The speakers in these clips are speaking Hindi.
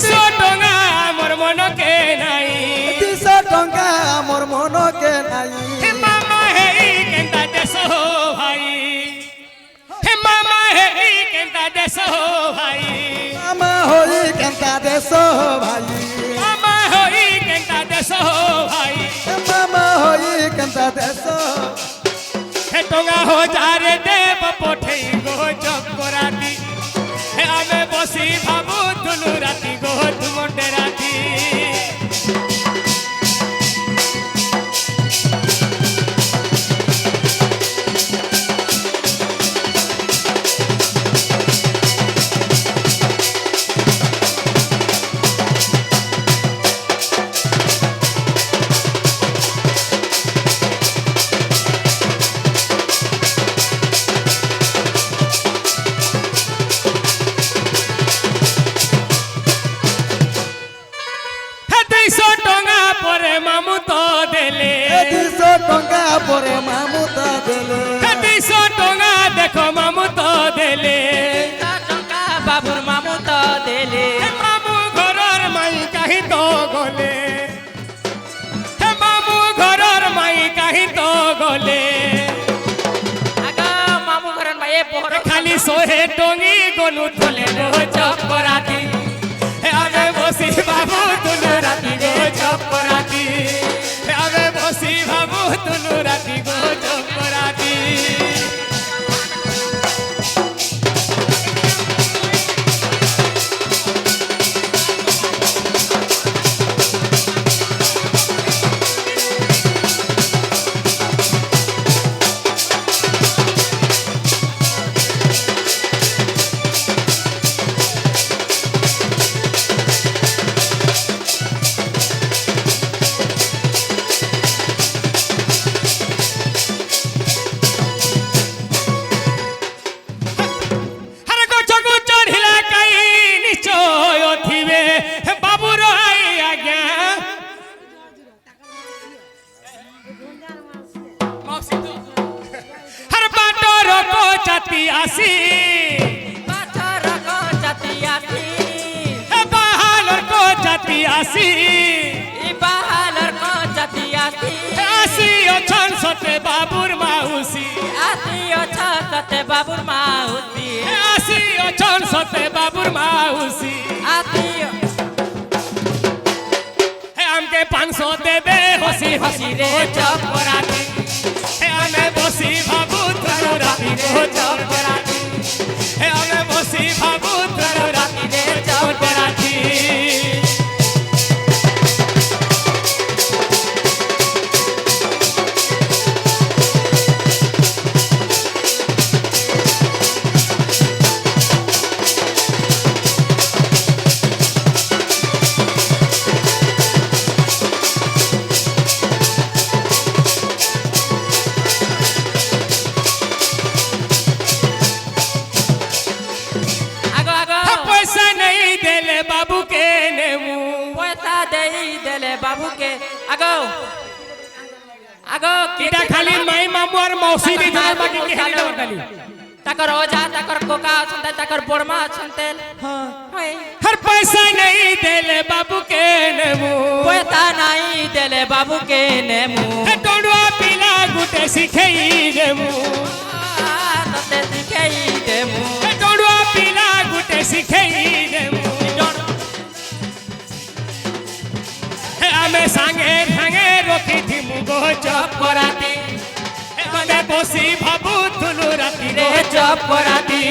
200 টঙ্কা মোর মনকে নাই 200 টঙ্কা মোর মনকে নাই হে মামা হেই কেনতা দেশ হো ভাই হে মামা হেই কেনতা দেশ হো ভাই মামা হই কেনতা দেশ ভাই মামা হই কেনতা দেশ হো ভাই মামা হই কেনতা দেশ হে টঙ্কা হজারে দেব পঠেই গো চক্করাতি হে আমি বসি ভাবু তুলু রাতি গো তুমন্ডে রাতি মামু তো দেলে 200 টঙ্কা পরে মামু তো দেলে 200 টঙ্কা দেখো মামু তো দেলে 200 টঙ্কা বাবুর মামু তো দেলে মামু ঘরর মাই কাহি তো গলে মামু ঘরর মাই কাহি তো গলে আগা মামু ঘরন মায়ে পোহর খালি সোহে টঙ্গি গনু থলে গো চক্করাতি আমি বসি বাবু তুলু রাতি গো চক্করাতি আমি বসি বাবু তুলু রাতি গো চক্করাতি আসি পাথর কো জাতি আসি বাহালর কো জাতি আসি ই বাহালর কো জাতি আসি আসি অছন সতে বাবুর মাউসি আসি অছা সতে বাবুর মাউসি আসি অছন সতে বাবুর মাউসি আসি হে আমকে 500 দেবে হসি হসি রে চক্করাতি হে আমি বসি ভাবু তুলু রাতি গো চক্করাতি হে আমি বসি ভাবু তুলু রাতি রে চক্করাতি पैसा नहीं देले बाबू के नेमू पैसा देई देले बाबू के আগো আগো किटा खाली माई मामू और मौसी दी जन बाकी के खाली खाली ताकर ओजा ताकर कोका छनते ताकर बोरमा छनते हां हर पैसा नहीं देले बाबू के नेमू पैसा नहीं देले बाबू के नेमू टोडवा पिला गुटे सिखेई देमू तते सिखेई देमू टोडवा पिला गुटे सिखेई देमू हमें सांगे सांगे रोकी थी मुगो चक्कराती मैं बसी भाबू तुलु राती रे चक्कराती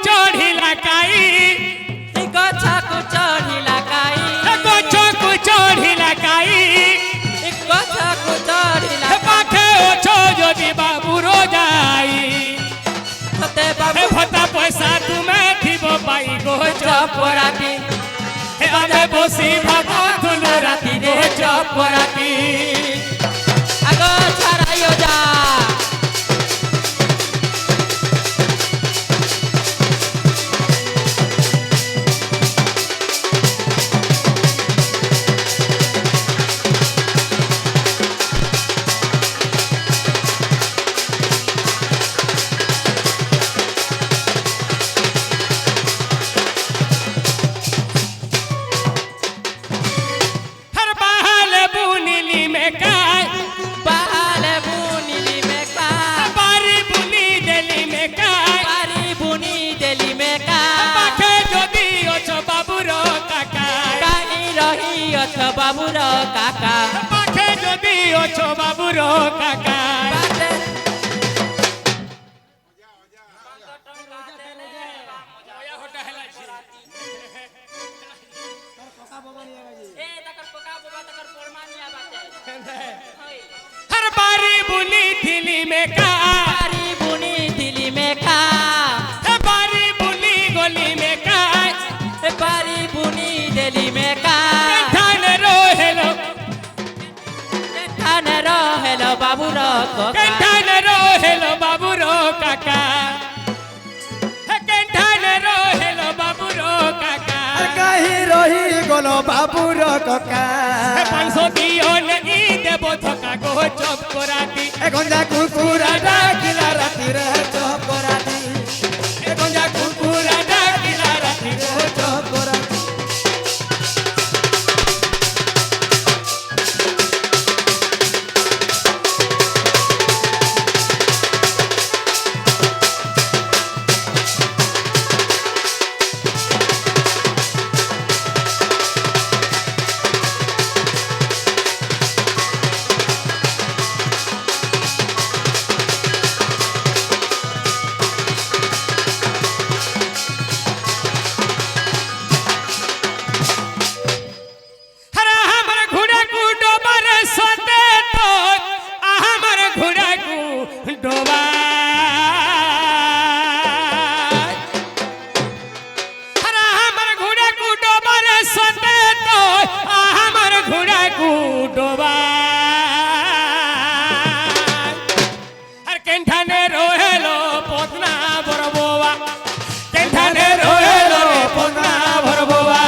चढ़िला काई गछा को चढ़िला काई गछा को चढ़िला काई गछा को चढ़िला पाखे ओछो जदि बाबू रो जाई तते बाबू भता पैसा तुमे थिबो पाई गो चक्कराती हे अबे বসি ভাবুথুলু রাতি রে চপরাতি আগো ছাড়াইও যা हर बहाल बुनिली में काय बाल बुनीली में का बारी बुनी देली में काय बारी बुनी देली में का पाखे যদি অছো বাবুর কাকা কাহি রহি অছ বাবুর কাকা পাখে যদি অছো বাবুর কাকা বাতে এ তাকর কোকা বাবা তাকর পরমানিয়া বাতে হই हर बारी बुनी थिली में का बारी बुनी दिली में का बारी बुनी गली में का बारी बुनी देली में का ठान रोहेलो ठान रहेलो बाबुर कोका ठान रोहेलो बाबुरो काका ठान रोहेलो बाबुरो काका আর কাহি রহি গল বাবুর ককা 500 দিও নেই দেব ধকা গো চপ করাতি এখন যা কুকুরা ডাকিলা রাতি রে চপরাতি এখন যা কুকুরা ডাকিলা রাতি রে চপরাতি हरा हमर घोड़ा को डोबर सोते तो हमर घोड़ा को डोबा हरा हमर घोड़ा को डोबर सोते तो हमर घोड़ा को डोबा हर केंठाने रोहेलो पोतना बरबोवा केंठाने रोहेलो पोतना बरबोवा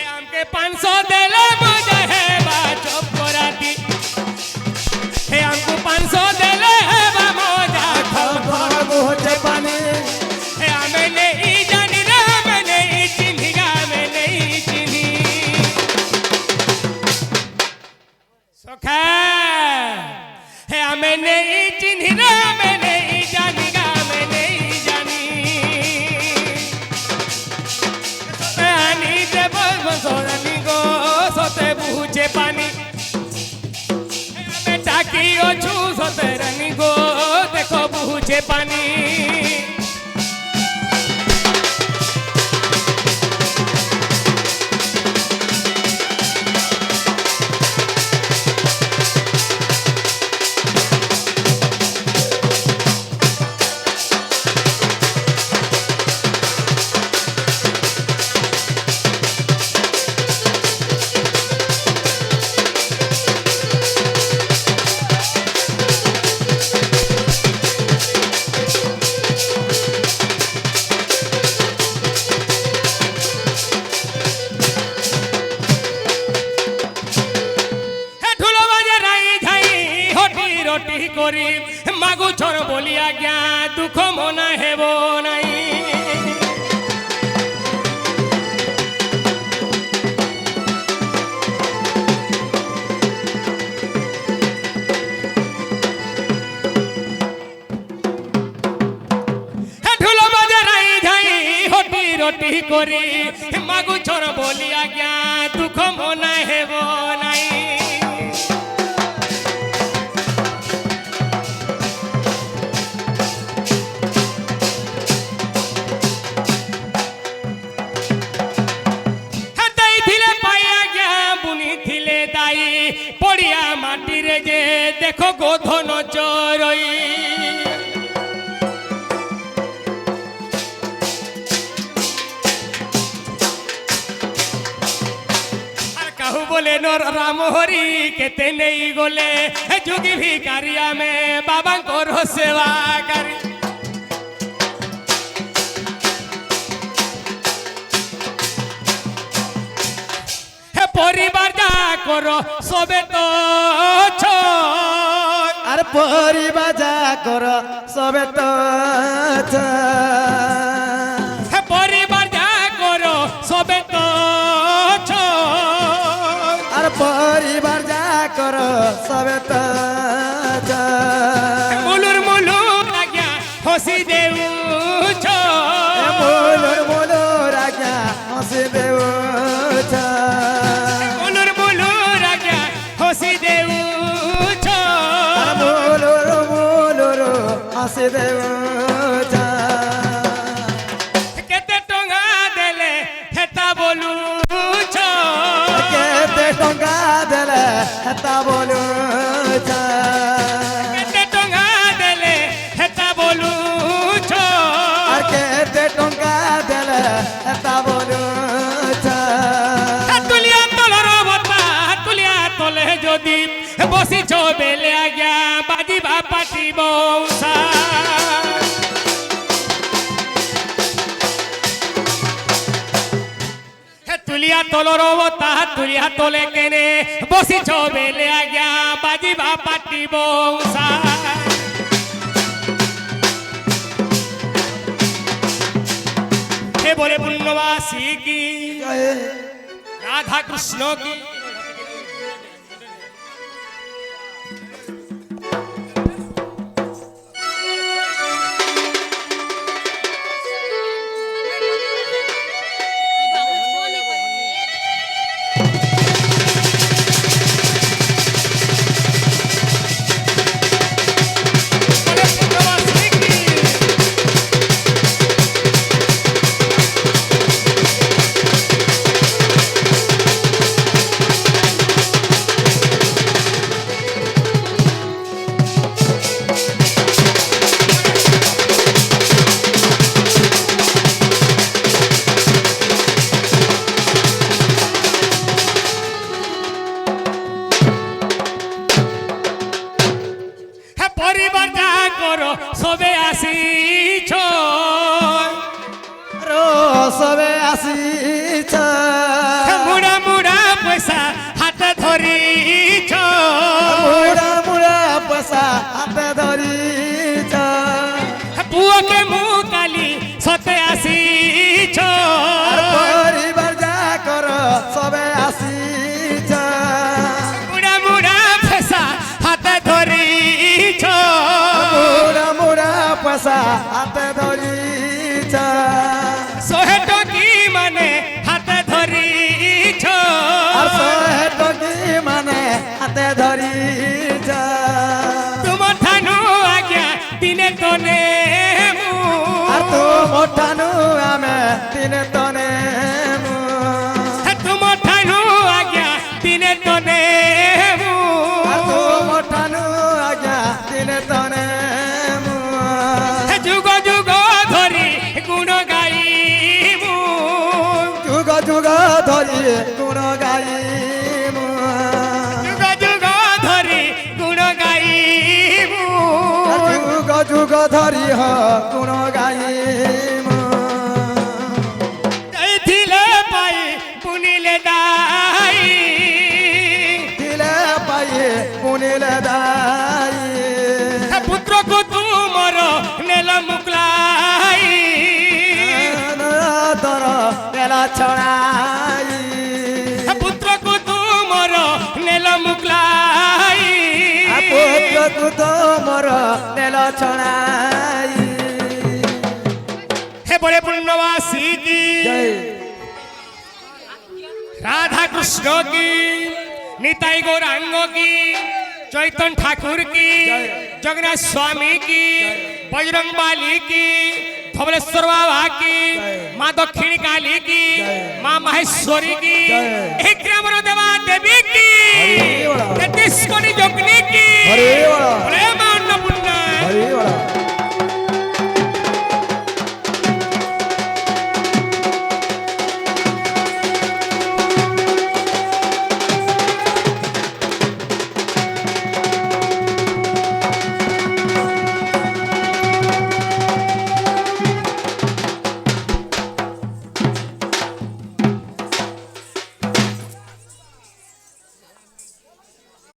हमके 500 देले मजा है बा चप कराती हे हमको 500 देले है बा मजा ঘর গোছে পানি हे हमें नहीं जानी रे हमें नहीं चिन्ही गा हमें नहीं चिन्ही सोखा हे हमें नहीं चिन्ही रे हमें नहीं जानी गा हमें नहीं जानी पानी दे बोल सोनी गो सोते बुझे पानी हमें टाकी ओ छू सोते रनी गो देखो बुझे पानी হে ঢুলো বাজে রাই ঝাই হটি রটি করি মাগু ছর বলিয়া জ্ঞা দুঃখ মনা হেব নাই হে ঢুলো বাজে রাই ঝাই হটি রটি করি মাগু ছর বলিয়া জ্ঞা দুঃখ মনা হেব নাই পড়িয়া মাটিরে যে দেখো গোধন চরই बोले नो राम हरि केते नहीं गोले जुगी भिकारिया में बाबा को सेवा करी परिवार जा करो सबे तो আরে পরিবার যা কর সবে তো परिवार जा करो सबे तो আর পরিবার যা কর সবে তো मुलुर मुलुर आज्ञा हसी देऊ মোলর মোলর আজ্ঞা হসে দেব मुलुर मुलुर आज्ञा हसी देऊ মোলর মোলর হসে দেব केते टंगा देले हेता बोलू কেতে টঙ্কা দেলে হেতা বলু केते टंगा देले हेता बोलू আর কেতে টঙ্কা দেলে হেতা বলু তুলিয়া তলর বতা তুলিয়া তলে যদি বসিছ বেলে আজ্ঞা বাজিবা পাটি বৌসা তুলিয়া তলর বতা তুলিয়া তলে কেনে বসিছ বেলে আজ্ঞা বাজিবা পাটি বৌসা হে বলে পুণ্যবাসী কি राधा कृष्ण की परिवार जा करो सबे आसीछ রো সবে আসিছ मुड़ा मुड़ा पैसा हाथ धरिछ মুড়া মুড়া পয়সা হাতে ধরিছ पुओ के मुँह काली सते आसीछ আর পরিবার যা কর সবে আসিছ मुड़ा मुड़ा पैसा हाथ धरिछ মুড়া মুড়া পয়সা হাতে ধরিছ सोहे टकी माने हाथ धरिछ আর সহে টকি মানে হাতে ধরিছ तुम ठानु आज्ञा दिने तने আর তো মোটানু আমি দিনে তনে तुम ठानु आज्ञा दिने तने আর তো মোটানু আজ্ঞা দিনে তনে जुग जुग धरी गुण गाई যুগ যুগ ধরি গুণ গাই जुग जुग धरी गुण गाई যুগ যুগ ধরি হ গুণ গাই दिले पाई पुनिले दाई দিলে পাই পুনিলে দাই पुत्र को तुमर नेल मुकलाई দর বেলা ছড়াই पुत्र को तुमर नेल मुकलाई পুত্র তু তোমর নেল ছড়াই हे बड़े पुण्यवासी की জয় राधा कृष्ण की निताई गौरांग की चैतन्य ठाकुर की जगन्नाथ स्वामी की बजरंग बाली की धवलेश्वर बाबा की माँ दक्षिणी काली की माँ माहेश्वरी की एक ग्राम देवा देवी